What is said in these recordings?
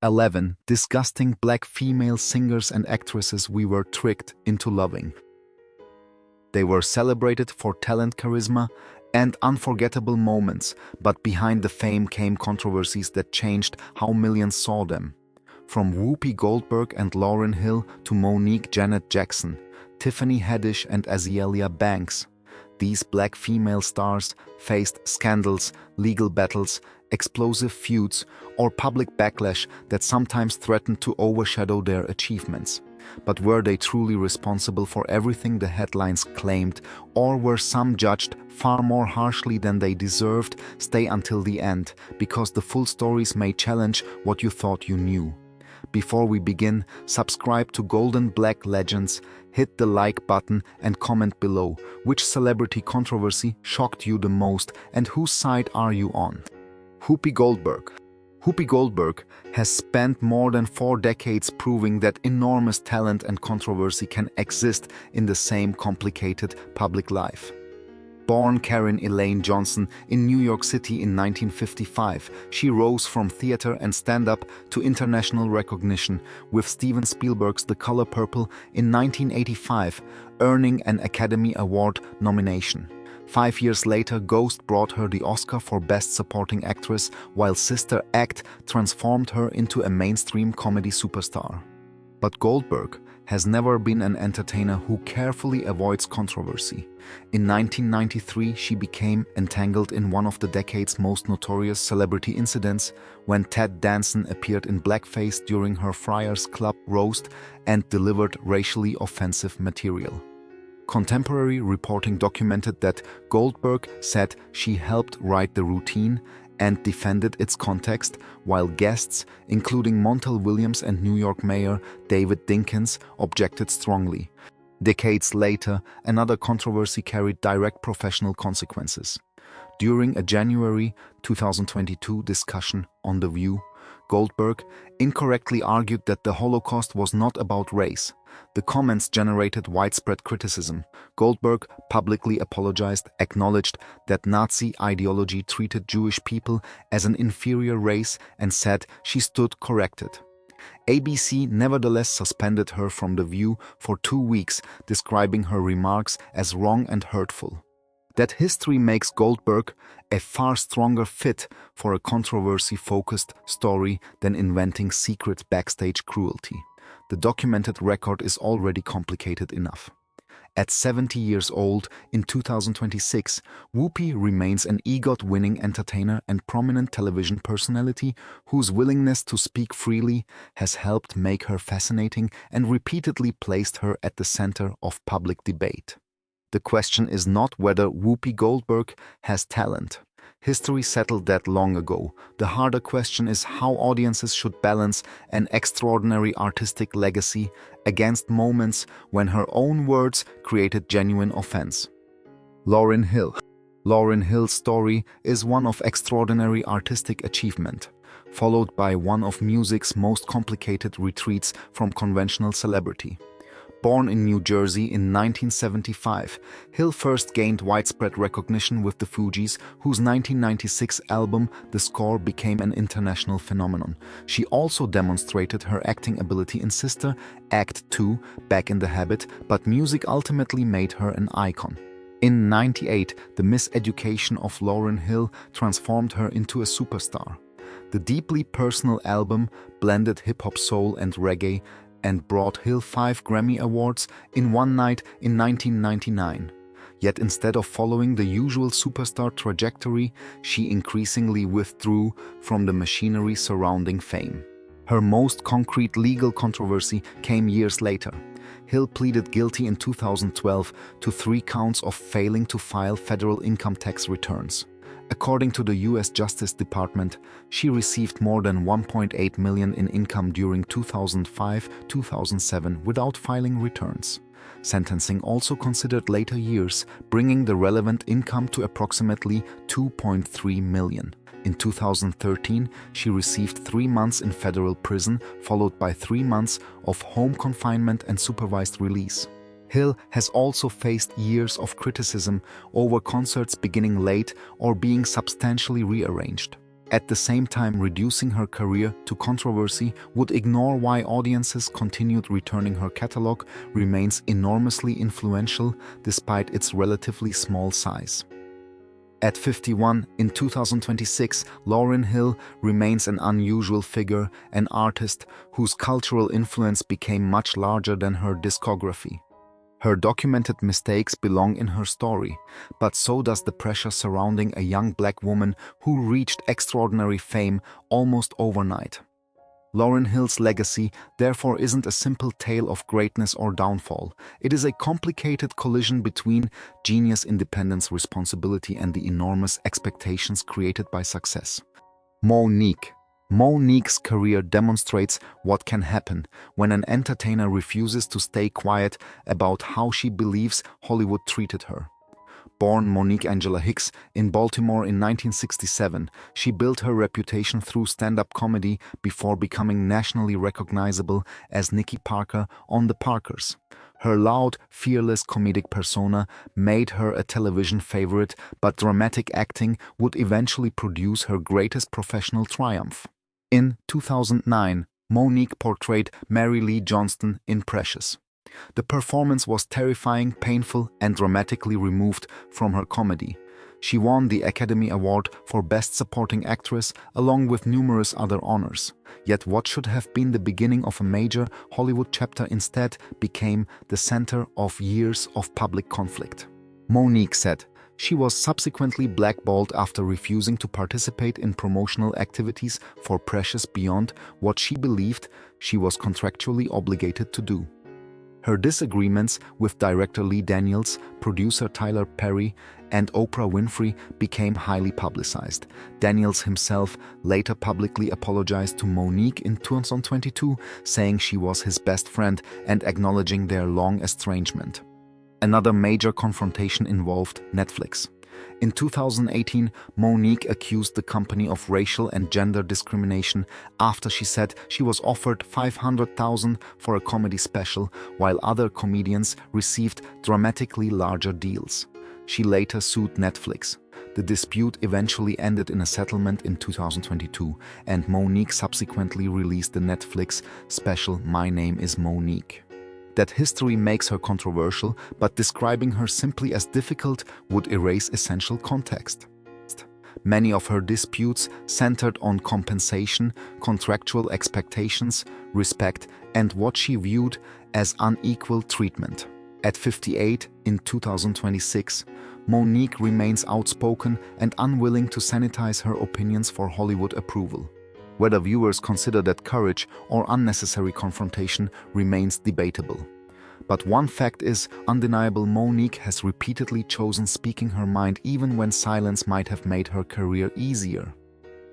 11 disgusting black female singers and actresses we were tricked into loving. They were celebrated for talent, charisma, and unforgettable moments, but behind the fame came controversies that changed how millions saw them. From Whoopi Goldberg and Lauryn Hill to Monique Janet Jackson, Tiffany Haddish and Azealia Banks, these black female stars faced scandals, legal battles, explosive feuds, or public backlash that sometimes threatened to overshadow their achievements. But were they truly responsible for everything the headlines claimed, or were some judged far more harshly than they deserved? Stay until the end, because the full stories may challenge what you thought you knew. Before we begin, subscribe to Golden Black Legends, hit the like button and comment below which celebrity controversy shocked you the most and whose side are you on. Whoopi Goldberg. Whoopi Goldberg has spent more than 4 decades proving that enormous talent and controversy can exist in the same complicated public life. Born Karen Elaine Johnson in New York City in 1955, she rose from theater and stand-up to international recognition with Steven Spielberg's The Color Purple in 1985, earning an Academy Award nomination. 5 years later, Ghost brought her the Oscar for Best Supporting Actress, while Sister Act transformed her into a mainstream comedy superstar. But Goldberg has never been an entertainer who carefully avoids controversy. In 1993, she became entangled in one of the decade's most notorious celebrity incidents when Ted Danson appeared in blackface during her Friars Club roast and delivered racially offensive material. Contemporary reporting documented that Goldberg said she helped write the routine and defended its context, while guests, including Montel Williams and New York Mayor David Dinkins, objected strongly. Decades later, another controversy carried direct professional consequences. During a January 2022 discussion on The View, Goldberg incorrectly argued that the Holocaust was not about race. The comments generated widespread criticism. Goldberg publicly apologized, acknowledged that Nazi ideology treated Jewish people as an inferior race, and said she stood corrected. ABC nevertheless suspended her from The View for 2 weeks, describing her remarks as wrong and hurtful. That history makes Goldberg a far stronger fit for a controversy-focused story than inventing secret backstage cruelty. The documented record is already complicated enough. At 70 years old, in 2026, Whoopi remains an EGOT-winning entertainer and prominent television personality whose willingness to speak freely has helped make her fascinating and repeatedly placed her at the center of public debate. The question is not whether Whoopi Goldberg has talent. History settled that long ago. The harder question is how audiences should balance an extraordinary artistic legacy against moments when her own words created genuine offense. Lauryn Hill. Lauryn Hill's story is one of extraordinary artistic achievement, followed by one of music's most complicated retreats from conventional celebrity. Born in New Jersey in 1975, Hill first gained widespread recognition with the Fugees, whose 1996 album The Score became an international phenomenon. She also demonstrated her acting ability in Sister Act 2, Back in the Habit, but music ultimately made her an icon. In '98, the miseducation of Lauryn Hill transformed her into a superstar. The deeply personal album blended hip-hop, soul and reggae, and brought Hill 5 Grammy Awards in one night in 1999. Yet instead of following the usual superstar trajectory, she increasingly withdrew from the machinery surrounding fame. Her most concrete legal controversy came years later. Hill pleaded guilty in 2012 to 3 counts of failing to file federal income tax returns. According to the U.S. Justice Department, she received more than $1.8 million in income during 2005-2007 without filing returns. Sentencing also considered later years, bringing the relevant income to approximately $2.3 million. In 2013, she received 3 months in federal prison, followed by 3 months of home confinement and supervised release. Hill has also faced years of criticism over concerts beginning late or being substantially rearranged. at the same time reducing her career to controversy, would ignore why audiences continued returning. Her catalog remains enormously influential despite its relatively small size. At 51, in 2026, Lauryn Hill remains an unusual figure, an artist whose cultural influence became much larger than her discography. Her documented mistakes belong in her story, but so does the pressure surrounding a young black woman who reached extraordinary fame almost overnight. Lauryn Hill's legacy, therefore, isn't a simple tale of greatness or downfall. It is a complicated collision between genius, independence, responsibility, and the enormous expectations created by success. Mo'Nique. Mo'Nique's career demonstrates what can happen when an entertainer refuses to stay quiet about how she believes Hollywood treated her. Born Monique Angela Hicks in Baltimore in 1967, she built her reputation through stand-up comedy before becoming nationally recognizable as Nikki Parker on The Parkers. Her loud, fearless comedic persona made her a television favorite, but dramatic acting would eventually produce her greatest professional triumph. In 2009, Mo'Nique portrayed Mary Lee Johnston in Precious. The performance was terrifying, painful, and dramatically removed from her comedy. She won the Academy Award for Best Supporting Actress along with numerous other honors. Yet what should have been the beginning of a major Hollywood chapter instead became the center of years of public conflict. Mo'Nique said she was subsequently blackballed after refusing to participate in promotional activities for Precious beyond what she believed she was contractually obligated to do. Her disagreements with director Lee Daniels, producer Tyler Perry, and Oprah Winfrey became highly publicized. Daniels himself later publicly apologized to Mo'Nique in 2022, saying she was his best friend and acknowledging their long estrangement. Another major confrontation involved Netflix. In 2018, Mo'Nique accused the company of racial and gender discrimination after she said she was offered $500,000 for a comedy special, while other comedians received dramatically larger deals. She later sued Netflix. The dispute eventually ended in a settlement in 2022, and Mo'Nique subsequently released the Netflix special My Name is Mo'Nique. That history makes her controversial, but describing her simply as difficult would erase essential context. Many of her disputes centered on compensation, contractual expectations, respect, and what she viewed as unequal treatment. At 58 in 2026, Mo'Nique remains outspoken and unwilling to sanitize her opinions for Hollywood approval. Whether viewers consider that courage or unnecessary confrontation remains debatable. But one fact is undeniable: Mo'Nique has repeatedly chosen speaking her mind even when silence might have made her career easier.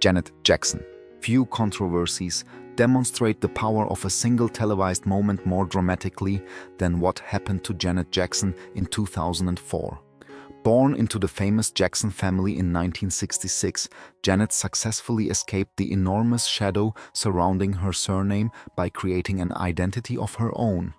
Janet Jackson. Few controversies demonstrate the power of a single televised moment more dramatically than what happened to Janet Jackson in 2004. Born into the famous Jackson family in 1966, Janet successfully escaped the enormous shadow surrounding her surname by creating an identity of her own.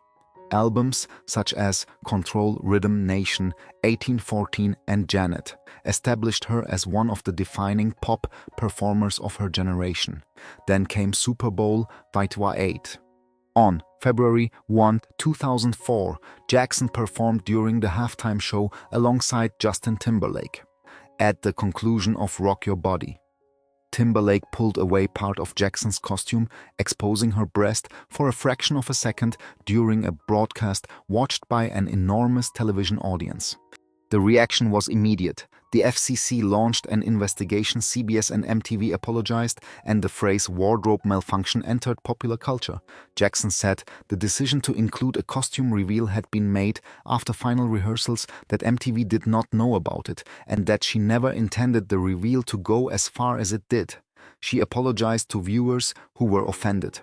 Albums such as Control Rhythm Nation, 1814 and Janet established her as one of the defining pop performers of her generation. Then came Super Bowl LVIII. On February 1, 2004, Jackson performed during the halftime show alongside Justin Timberlake. At the conclusion of Rock Your Body, Timberlake pulled away part of Jackson's costume, exposing her breast for a fraction of a second during a broadcast watched by an enormous television audience. The reaction was immediate. The FCC launched an investigation, CBS and MTV apologized, and the phrase wardrobe malfunction entered popular culture. Jackson said the decision to include a costume reveal had been made after final rehearsals, that MTV did not know about it, and that she never intended the reveal to go as far as it did. She apologized to viewers who were offended.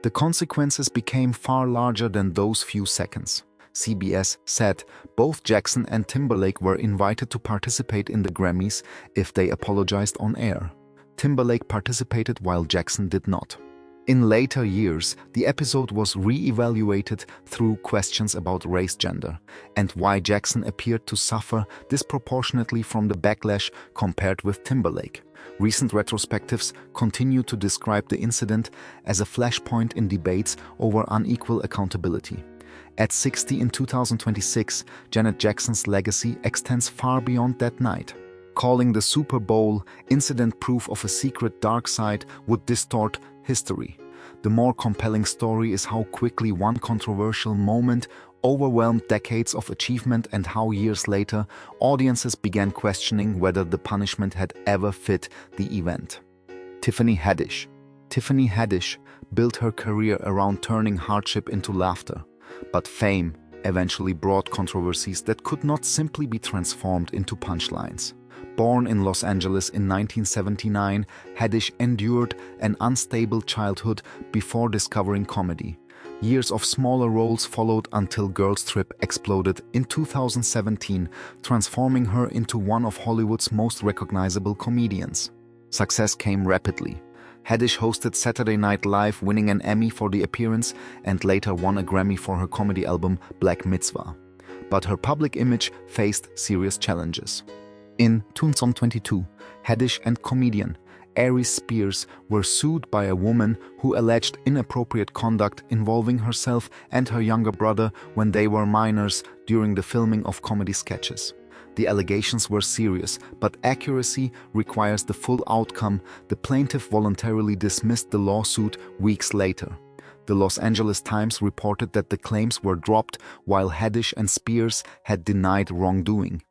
The consequences became far larger than those few seconds. CBS said both Jackson and Timberlake were invited to participate in the Grammys if they apologized on air. Timberlake participated while Jackson did not. In later years, the episode was re-evaluated through questions about race, gender, and why Jackson appeared to suffer disproportionately from the backlash compared with Timberlake. Recent retrospectives continue to describe the incident as a flashpoint in debates over unequal accountability. At 60 in 2026, Janet Jackson's legacy extends far beyond that night. Calling the Super Bowl incident proof of a secret dark side would distort history. The more compelling story is how quickly one controversial moment overwhelmed decades of achievement and how years later, audiences began questioning whether the punishment had ever fit the event. Tiffany Haddish. Tiffany Haddish built her career around turning hardship into laughter, but fame eventually brought controversies that could not simply be transformed into punchlines. Born in Los Angeles in 1979, Haddish endured an unstable childhood before discovering comedy. Years of smaller roles followed until Girls Trip exploded in 2017, transforming her into one of Hollywood's most recognizable comedians. Success came rapidly. Haddish hosted Saturday Night Live, winning an Emmy for the appearance, and later won a Grammy for her comedy album Black Mitzvah. But her public image faced serious challenges. In 2022, Haddish and comedian Aries Spears were sued by a woman who alleged inappropriate conduct involving herself and her younger brother when they were minors during the filming of comedy sketches. The allegations were serious, but accuracy requires the full outcome. The plaintiff voluntarily dismissed the lawsuit weeks later. The Los Angeles Times reported that the claims were dropped while Haddish and Spears had denied wrongdoing.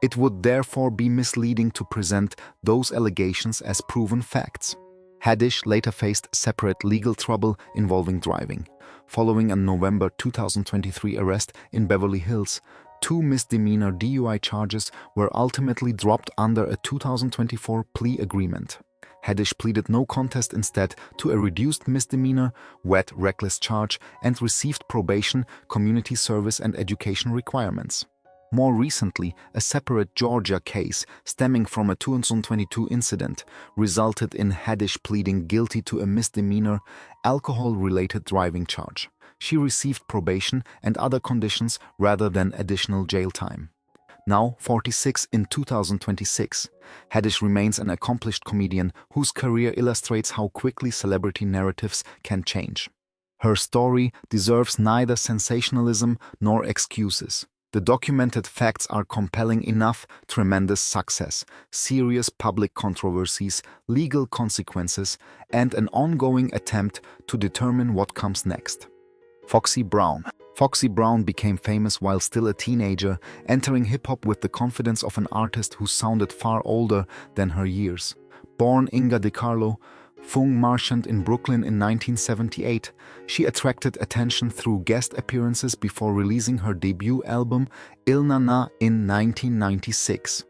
It would therefore be misleading to present those allegations as proven facts. Haddish later faced separate legal trouble involving driving. Following a November 2023 arrest in Beverly Hills, 2 misdemeanor DUI charges were ultimately dropped under a 2024 plea agreement. Haddish pleaded no contest instead to a reduced misdemeanor, wet reckless charge, and received probation, community service, and education requirements. More recently, a separate Georgia case stemming from a 2022 incident resulted in Haddish pleading guilty to a misdemeanor, alcohol-related driving charge. She received probation and other conditions rather than additional jail time. Now 46 in 2026, Haddish remains an accomplished comedian whose career illustrates how quickly celebrity narratives can change. Her story deserves neither sensationalism nor excuses. The documented facts are compelling enough: tremendous success, serious public controversies, legal consequences, and an ongoing attempt to determine what comes next. Foxy Brown. Foxy Brown became famous while still a teenager, entering hip-hop with the confidence of an artist who sounded far older than her years. Born Inga DiCarlo, Fung Marchant in Brooklyn in 1978, she attracted attention through guest appearances before releasing her debut album Il Na Na in 1996.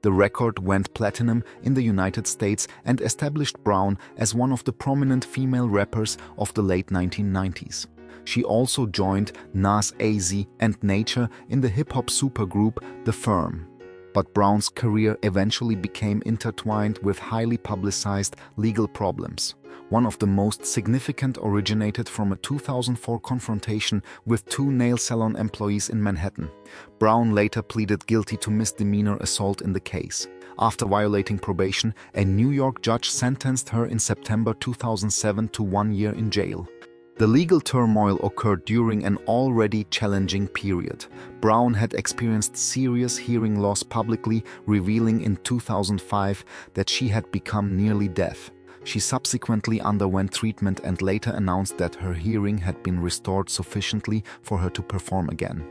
The record went platinum in the United States and established Brown as one of the prominent female rappers of the late 1990s. She also joined Nas AZ and Nature in the hip-hop supergroup The Firm. But Brown's career eventually became intertwined with highly publicized legal problems. One of the most significant originated from a 2004 confrontation with 2 nail salon employees in Manhattan. Brown later pleaded guilty to misdemeanor assault in the case. After violating probation, a New York judge sentenced her in September 2007 to 1 year in jail. The legal turmoil occurred during an already challenging period. Brown had experienced serious hearing loss, publicly revealing in 2005 that she had become nearly deaf. She subsequently underwent treatment and later announced that her hearing had been restored sufficiently for her to perform again.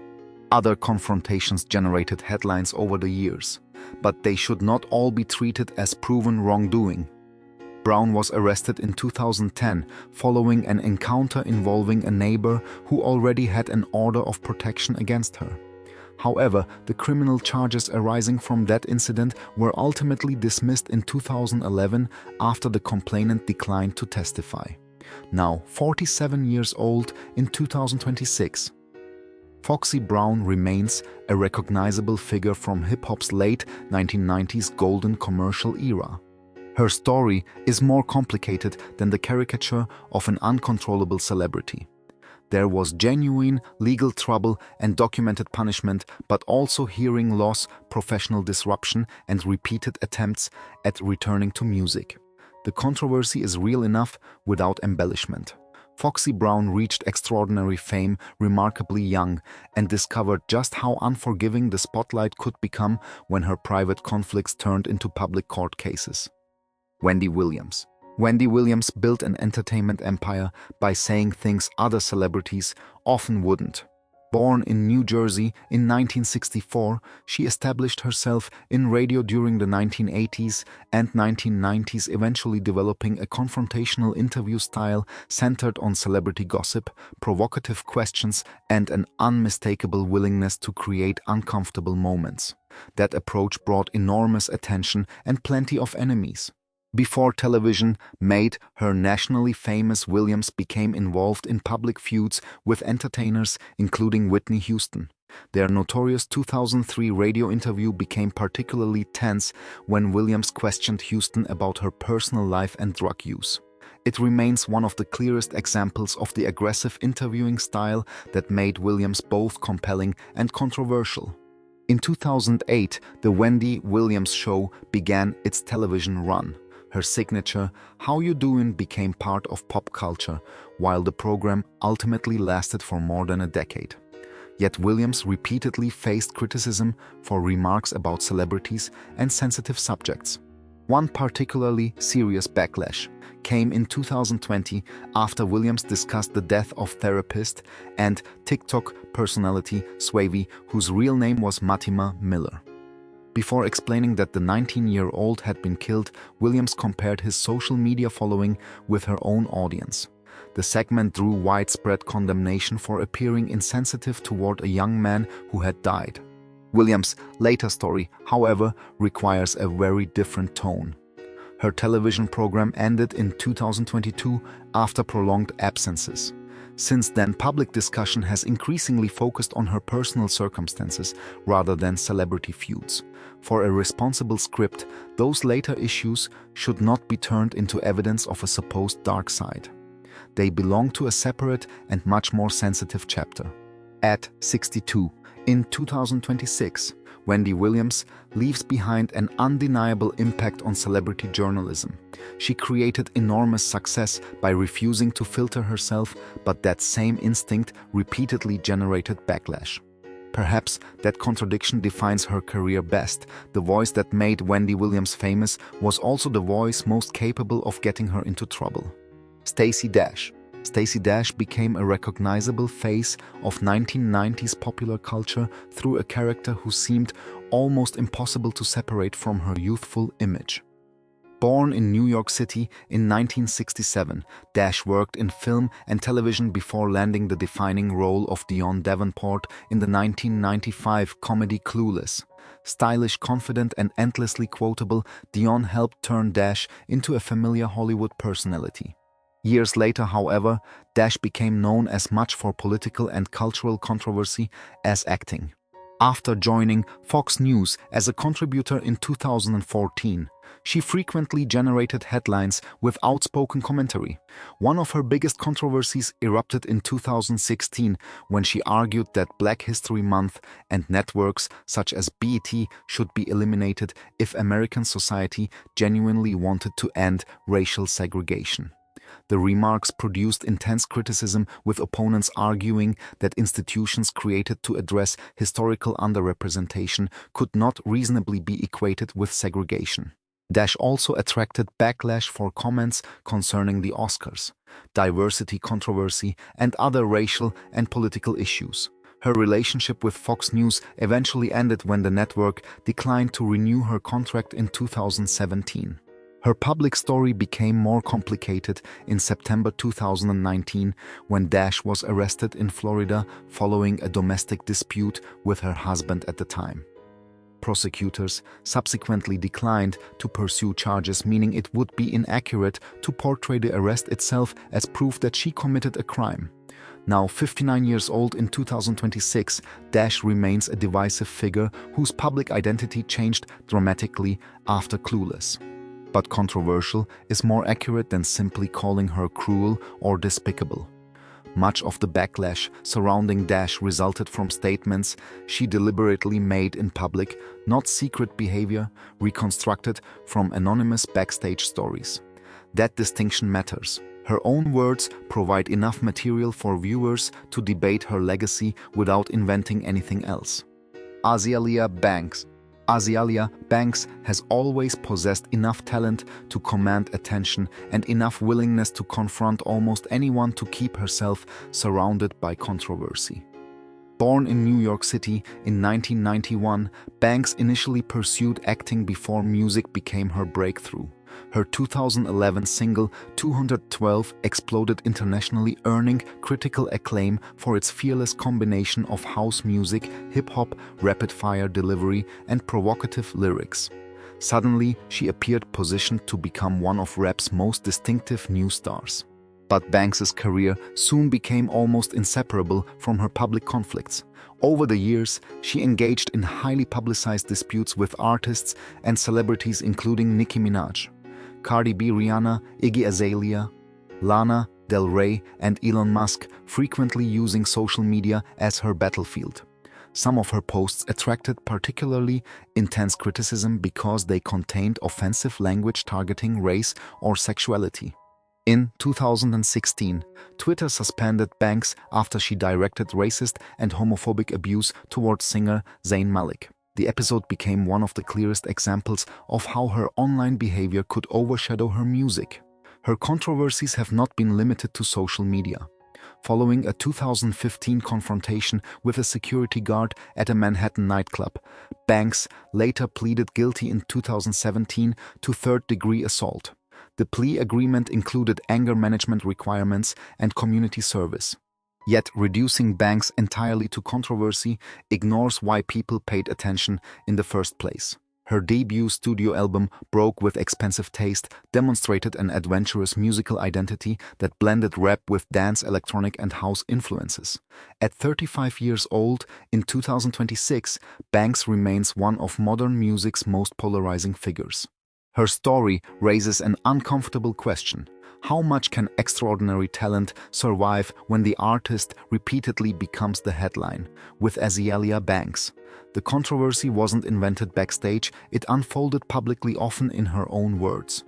Other confrontations generated headlines over the years, but they should not all be treated as proven wrongdoing. Brown was arrested in 2010 following an encounter involving a neighbor who already had an order of protection against her. However, the criminal charges arising from that incident were ultimately dismissed in 2011 after the complainant declined to testify. Now 47 years old in 2026, Foxy Brown remains a recognizable figure from hip-hop's late 1990s golden commercial era. Her story is more complicated than the caricature of an uncontrollable celebrity. There was genuine legal trouble and documented punishment, but also hearing loss, professional disruption, and repeated attempts at returning to music. The controversy is real enough without embellishment. Foxy Brown reached extraordinary fame remarkably young and discovered just how unforgiving the spotlight could become when her private conflicts turned into public court cases. Wendy Williams. Wendy Williams built an entertainment empire by saying things other celebrities often wouldn't. Born in New Jersey in 1964, she established herself in radio during the 1980s and 1990s, eventually developing a confrontational interview style centered on celebrity gossip, provocative questions, and an unmistakable willingness to create uncomfortable moments. That approach brought enormous attention and plenty of enemies. Before television made her nationally famous, Williams became involved in public feuds with entertainers, including Whitney Houston. Their notorious 2003 radio interview became particularly tense when Williams questioned Houston about her personal life and drug use. It remains one of the clearest examples of the aggressive interviewing style that made Williams both compelling and controversial. In 2008, The Wendy Williams Show began its television run. Her signature, How You Doin', became part of pop culture, while the program ultimately lasted for more than a decade. Yet Williams repeatedly faced criticism for remarks about celebrities and sensitive subjects. One particularly serious backlash came in 2020 after Williams discussed the death of therapist and TikTok personality Swavey, whose real name was Matima Miller. Before explaining that the 19-year-old had been killed, Williams compared his social media following with her own audience. The segment drew widespread condemnation for appearing insensitive toward a young man who had died. Williams' later story, however, requires a very different tone. Her television program ended in 2022 after prolonged absences. Since then, public discussion has increasingly focused on her personal circumstances rather than celebrity feuds. For a responsible script, those later issues should not be turned into evidence of a supposed dark side. They belong to a separate and much more sensitive chapter. At 62, in 2026, Wendy Williams leaves behind an undeniable impact on celebrity journalism. She created enormous success by refusing to filter herself, but that same instinct repeatedly generated backlash. Perhaps that contradiction defines her career best. The voice that made Wendy Williams famous was also the voice most capable of getting her into trouble. Stacey Dash. Stacey Dash became a recognizable face of 1990s popular culture through a character who seemed almost impossible to separate from her youthful image. Born in New York City in 1967, Dash worked in film and television before landing the defining role of Dionne Davenport in the 1995 comedy Clueless. Stylish, confident, and endlessly quotable, Dionne helped turn Dash into a familiar Hollywood personality. Years later, however, Dash became known as much for political and cultural controversy as acting. After joining Fox News as a contributor in 2014, she frequently generated headlines with outspoken commentary. One of her biggest controversies erupted in 2016 when she argued that Black History Month and networks such as BET should be eliminated if American society genuinely wanted to end racial segregation. The remarks produced intense criticism, with opponents arguing that institutions created to address historical underrepresentation could not reasonably be equated with segregation. Dash also attracted backlash for comments concerning the Oscars, diversity controversy, and other racial and political issues. Her relationship with Fox News eventually ended when the network declined to renew her contract in 2017. Her public story became more complicated in September 2019 when Dash was arrested in Florida following a domestic dispute with her husband at the time. Prosecutors subsequently declined to pursue charges, meaning it would be inaccurate to portray the arrest itself as proof that she committed a crime. Now 59 years old in 2026, Dash remains a divisive figure whose public identity changed dramatically after Clueless. But controversial is more accurate than simply calling her cruel or despicable. Much of the backlash surrounding Dash resulted from statements she deliberately made in public, not secret behavior reconstructed from anonymous backstage stories. That distinction matters. Her own words provide enough material for viewers to debate her legacy without inventing anything else. Azealia Banks. Azealia Banks has always possessed enough talent to command attention and enough willingness to confront almost anyone to keep herself surrounded by controversy. Born in New York City in 1991, Banks initially pursued acting before music became her breakthrough. Her 2011 single 212 exploded internationally, earning critical acclaim for its fearless combination of house music, hip-hop, rapid-fire delivery, and provocative lyrics. Suddenly, she appeared positioned to become one of rap's most distinctive new stars. But Banks's career soon became almost inseparable from her public conflicts. Over the years, she engaged in highly publicized disputes with artists and celebrities including Nicki Minaj, Cardi B, Rihanna, Iggy Azalea, Lana Del Rey, and Elon Musk, frequently using social media as her battlefield. Some of her posts attracted particularly intense criticism because they contained offensive language targeting race or sexuality. In 2016, Twitter suspended Banks after she directed racist and homophobic abuse towards singer Zayn Malik. The episode became one of the clearest examples of how her online behavior could overshadow her music. Her controversies have not been limited to social media. Following a 2015 confrontation with a security guard at a Manhattan nightclub, Banks later pleaded guilty in 2017 to third-degree assault. The plea agreement included anger management requirements and community service. Yet reducing Banks entirely to controversy ignores why people paid attention in the first place. Her debut studio album, Broke with Expensive Taste, demonstrated an adventurous musical identity that blended rap with dance, electronic, and house influences. At 35 years old, in 2026, Banks remains one of modern music's most polarizing figures. Her story raises an uncomfortable question. How much can extraordinary talent survive when the artist repeatedly becomes the headline? With Azealia Banks, the controversy wasn't invented backstage, it unfolded publicly, often in her own words.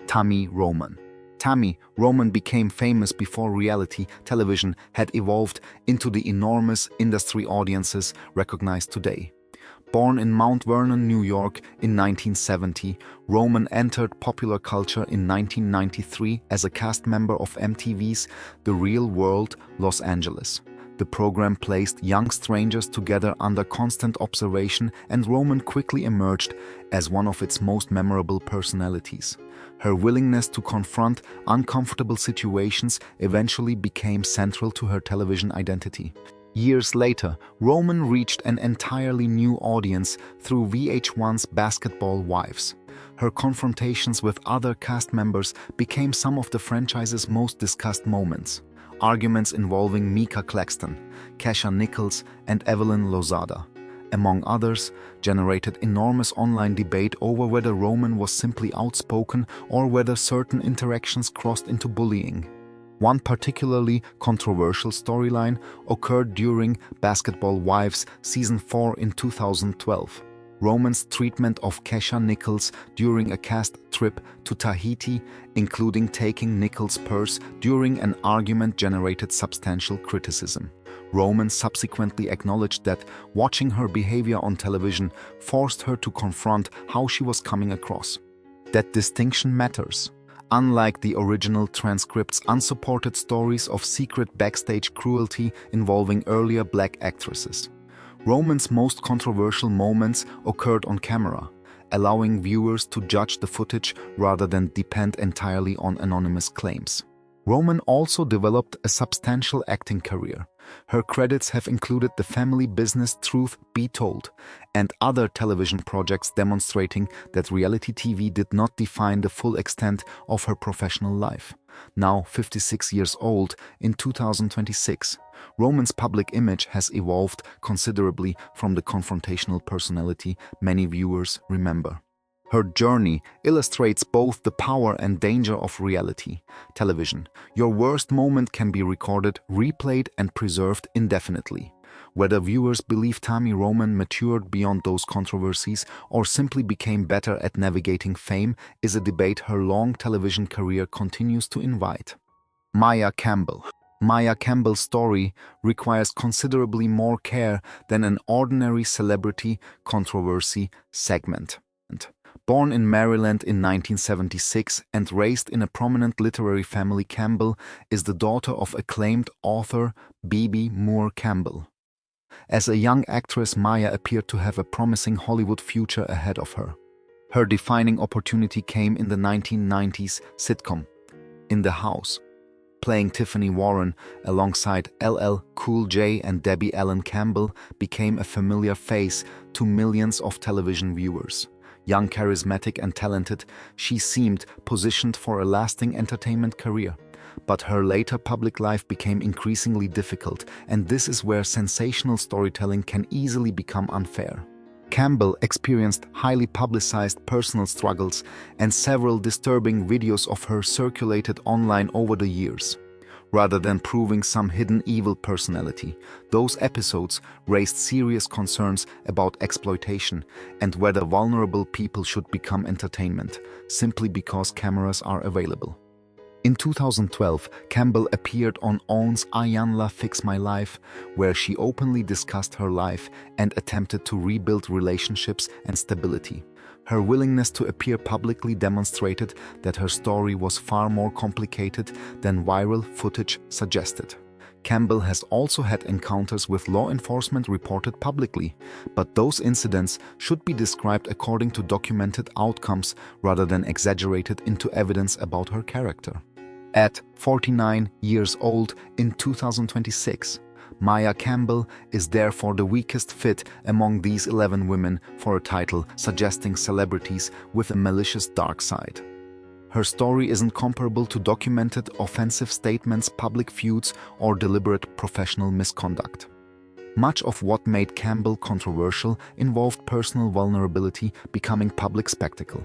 Tami Roman. Tami Roman became famous before reality television had evolved into the enormous industry audiences recognized today. Born in Mount Vernon, New York in 1970, Roman entered popular culture in 1993 as a cast member of MTV's The Real World Los Angeles. The program placed young strangers together under constant observation, and Roman quickly emerged as one of its most memorable personalities. Her willingness to confront uncomfortable situations eventually became central to her television identity. Years later, Roman reached an entirely new audience through VH1's Basketball Wives. Her confrontations with other cast members became some of the franchise's most discussed moments. Arguments involving Mika Claxton, Kesha Nichols, and Evelyn Lozada, among others, generated enormous online debate over whether Roman was simply outspoken or whether certain interactions crossed into bullying. One particularly controversial storyline occurred during Basketball Wives Season 4 in 2012. Roman's treatment of Kesha Nichols during a cast trip to Tahiti, including taking Nichols' purse during an argument, generated substantial criticism. Roman subsequently acknowledged that watching her behavior on television forced her to confront how she was coming across. That distinction matters. Unlike the original transcript's unsupported stories of secret backstage cruelty involving earlier black actresses, Roman's most controversial moments occurred on camera, allowing viewers to judge the footage rather than depend entirely on anonymous claims. Roman also developed a substantial acting career. Her credits have included the family business Truth Be Told and other television projects, demonstrating that reality TV did not define the full extent of her professional life. Now 56 years old, in 2026, Roman's public image has evolved considerably from the confrontational personality many viewers remember. Her journey illustrates both the power and danger of reality television. Your worst moment can be recorded, replayed, and preserved indefinitely. Whether viewers believe Tami Roman matured beyond those controversies or simply became better at navigating fame is a debate her long television career continues to invite. Maya Campbell. Maya Campbell's story requires considerably more care than an ordinary celebrity controversy segment. Born in Maryland in 1976 and raised in a prominent literary family, Campbell is the daughter of acclaimed author Bebe Moore Campbell. As a young actress, Maya appeared to have a promising Hollywood future ahead of her. Her defining opportunity came in the 1990s sitcom In the House. Playing Tiffany Warren alongside LL Cool J and Debbie Allen, Campbell became a familiar face to millions of television viewers. Young, charismatic, and talented, she seemed positioned for a lasting entertainment career. But her later public life became increasingly difficult, and this is where sensational storytelling can easily become unfair. Campbell experienced highly publicized personal struggles, and several disturbing videos of her circulated online over the years. Rather than proving some hidden evil personality, those episodes raised serious concerns about exploitation and whether vulnerable people should become entertainment simply because cameras are available. In 2012, Campbell appeared on OWN's Iyanla Fix My Life, where she openly discussed her life and attempted to rebuild relationships and stability. Her willingness to appear publicly demonstrated that her story was far more complicated than viral footage suggested. Campbell has also had encounters with law enforcement reported publicly, but those incidents should be described according to documented outcomes rather than exaggerated into evidence about her character. At 49 years old in 2026, Maya Campbell is therefore the weakest fit among these 11 women for a title suggesting celebrities with a malicious dark side. Her story isn't comparable to documented offensive statements, public feuds, or deliberate professional misconduct. Much of what made Campbell controversial involved personal vulnerability becoming public spectacle.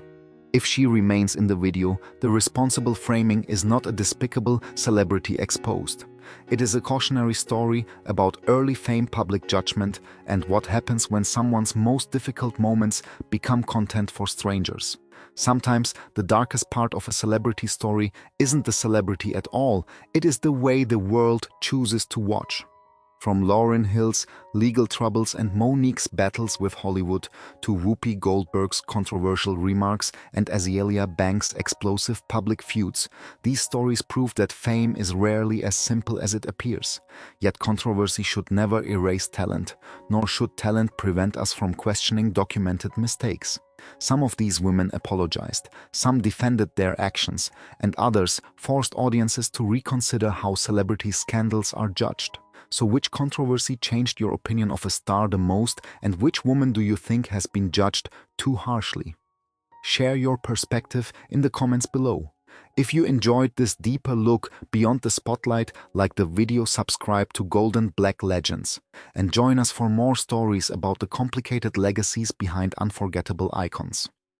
If she remains in the video, the responsible framing is not a despicable celebrity exposed. It is a cautionary story about early fame, public judgment, and what happens when someone's most difficult moments become content for strangers. Sometimes the darkest part of a celebrity story isn't the celebrity at all, it is the way the world chooses to watch. From Lauryn Hill's legal troubles and Monique's battles with Hollywood to Whoopi Goldberg's controversial remarks and Azealia Banks' explosive public feuds, these stories prove that fame is rarely as simple as it appears. Yet controversy should never erase talent, nor should talent prevent us from questioning documented mistakes. Some of these women apologized, some defended their actions, and others forced audiences to reconsider how celebrity scandals are judged. So which controversy changed your opinion of a star the most, and which woman do you think has been judged too harshly? Share your perspective in the comments below. If you enjoyed this deeper look beyond the spotlight, like the video, subscribe to Golden Black Legends, and join us for more stories about the complicated legacies behind unforgettable icons.